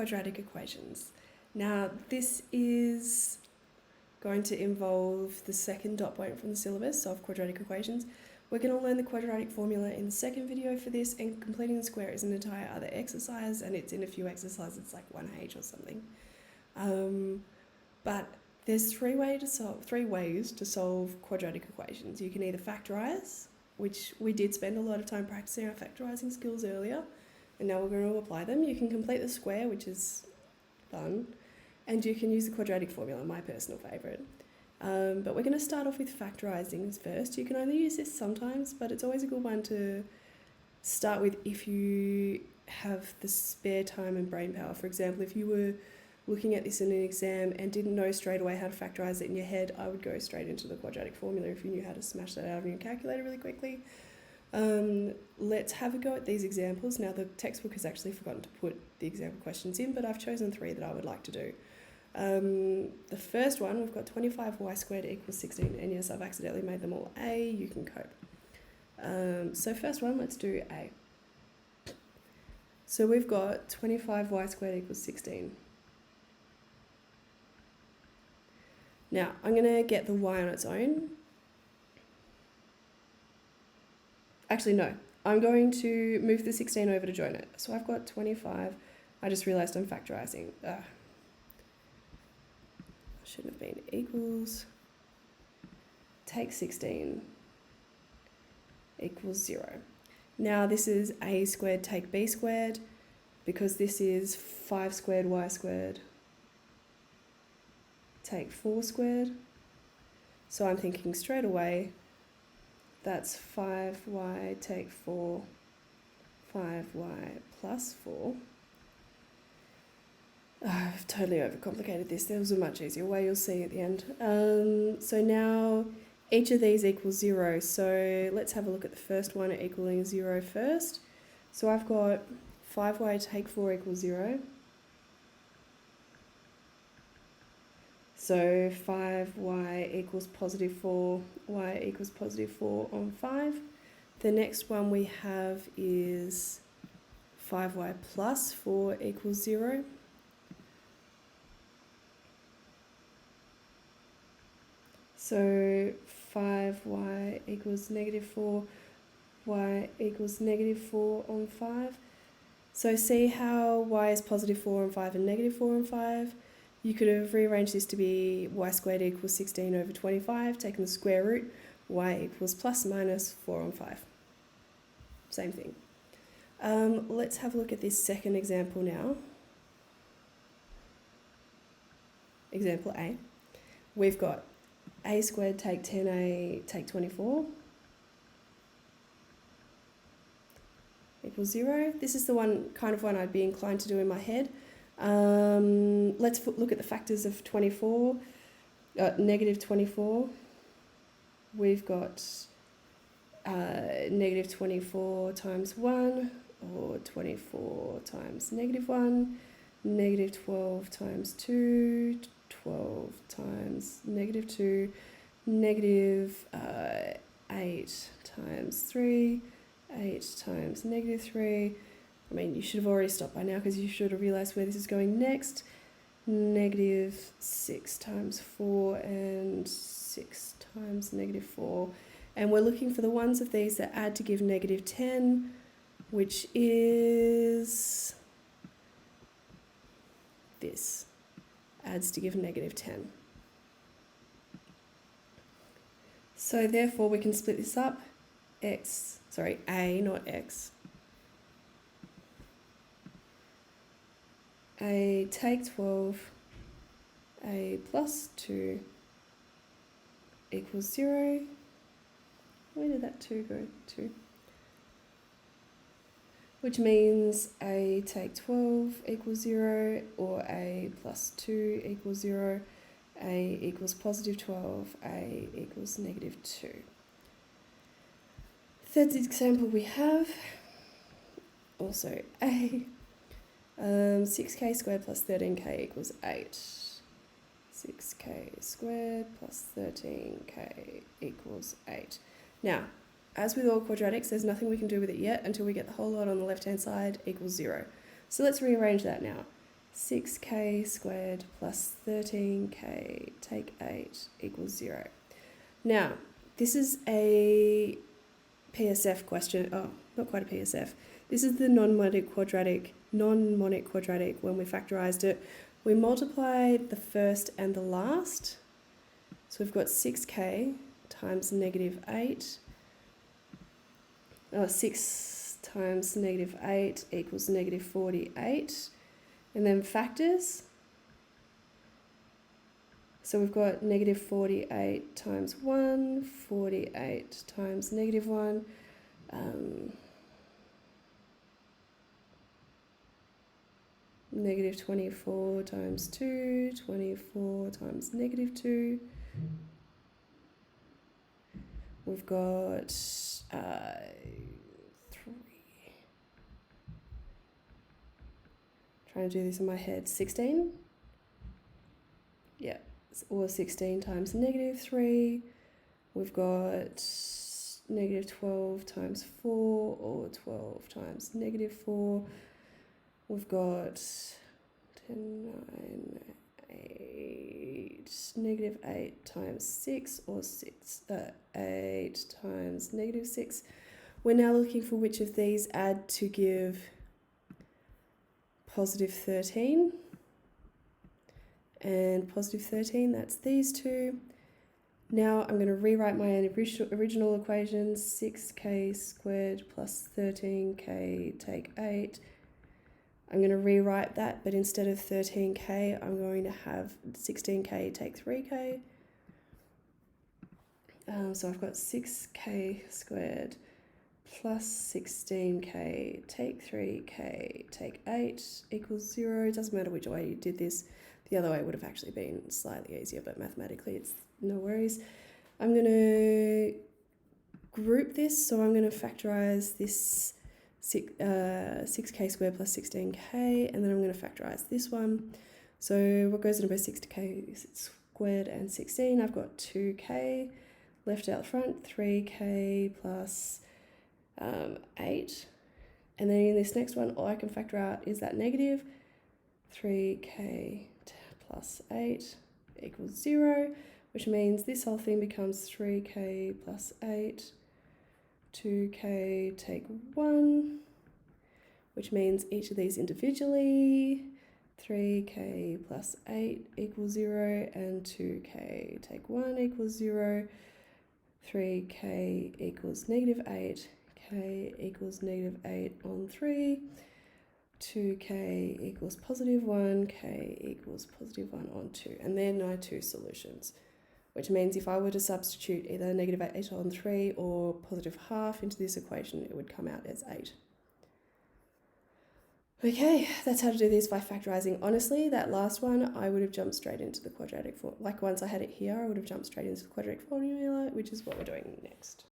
quadratic equations. Now, this is going to involve the second dot point from the syllabus of quadratic equations. We're going to learn the quadratic formula in the second video for this, and completing the square is an entire other exercise, and it's in a few exercises, it's like 1H or something. But there's three ways to solve quadratic equations. You can either factorize, which we did spend a lot of time practicing our factorizing skills earlier, and now we're going to apply them. You can complete the square, which is fun, and you can use the quadratic formula, my personal favourite. But we're going to start off with factorizing first. You can only use this sometimes, but it's always a good one to start with if you have the spare time and brain power. For example, if you were looking at this in an exam and didn't know straight away how to factorize it in your head, I would go straight into the quadratic formula if you knew how to smash that out of your calculator really quickly. Let's have a go at these examples. Now, the textbook has actually forgotten to put the example questions in, but I've chosen 3 that I would like to do. The first one, we've got 25y squared equals 16, and yes, I've accidentally made them all A. You can cope. So first one, let's do A. So we've got 25y squared equals 16. Now, I'm going to get the y on its own. Actually, no. I'm going to move the 16 over to join it. So I've got 25. I just realised I'm factorising. Shouldn't have been equals. Take 16 equals 0. Now, this is a squared take b squared, because this is 5 squared y squared take 4 squared. So I'm thinking straight away, that's 5y take 4, 5y plus 4. I've totally overcomplicated this. There was a much easier way, you'll see at the end. So now each of these equals 0. So let's have a look at the first one equaling 0 first. So I've got 5y take 4 equals 0. So 5y equals positive 4, y equals positive 4 on 5. The next one we have is 5y plus 4 equals 0. So 5y equals negative 4, y equals negative 4 on 5. So see how y is positive 4 on 5 and negative 4 on 5? You could have rearranged this to be y squared equals 16 over 25, taking the square root, y equals plus minus 4 on 5. Same thing. Let's have a look at this second example now. Example A. We've got a squared take 10a take 24 equals 0. This is the one I'd be inclined to do in my head. Let's look at the factors of 24, negative 24. We've got negative 24 times 1, or 24 times negative 1, negative 12 times 2, 12 times negative 2, negative 8 times 3, 8 times negative 3. I mean, you should have already stopped by now because you should have realised where this is going next. Negative 6 times 4 and 6 times negative 4. And we're looking for the ones of these that add to give negative 10, which is this. Adds to give negative 10. So therefore we can split this up. A, not x. A take 12, a plus 2 equals 0. Where did that 2 go to? Which means a take 12 equals 0, or a plus 2 equals 0, a equals positive 12, a equals negative 2. Third example we have, also a. 6k squared plus 13k equals 8. 6k squared plus 13k equals 8. Now, as with all quadratics, there's nothing we can do with it yet until we get the whole lot on the left-hand side equals 0. So let's rearrange that now. 6k squared plus 13k take 8 equals 0. Now, this is a PSF question. Oh, not quite a PSF. This is the non-monic quadratic when we factorised it. We multiplied the first and the last. So we've got 6k times negative 8. 6 times negative 8 equals negative 48. And then factors. So we've got negative 48 times 1, 48 times negative 1. Negative 24 times 2, 24 times negative 2. We've got 3. Trying to do this in my head. 16? Yeah, or 16 times negative 3. We've got negative 12 times 4, or 12 times negative 4. We've got 10, 9, 8, negative 8 times 6, or 8 times negative 6. We're now looking for which of these add to give positive 13. And positive 13, that's these two. Now I'm going to rewrite my original equations. 6k squared plus 13k take 8. I'm going to rewrite that, but instead of 13k, I'm going to have 16k take 3k. So I've got 6k squared plus 16k take 3k take 8 equals 0. It doesn't matter which way you did this. The other way would have actually been slightly easier, but mathematically it's no worries. I'm going to group this, so I'm going to factorise this 6k squared plus 16k, and then I'm going to factorise this one. So what goes into both 6k squared and 16? I've got 2k left out front, 3k plus 8. And then in this next one, all I can factor out is that negative. 3k plus 8 equals 0, which means this whole thing becomes 3k plus 8, 2k take 1, which means each of these individually, 3k plus 8 equals 0, and 2k take 1 equals 0, 3k equals negative 8, k equals negative 8 on 3, 2k equals positive 1, k equals positive 1 on 2. And they're my two solutions, which means if I were to substitute either negative 8 on 3 or positive half into this equation, it would come out as 8. Okay, that's how to do this by factorising. Honestly, that last one, I would have jumped straight into the quadratic formula. Like once I had it here, I would have jumped straight into the quadratic formula, which is what we're doing next.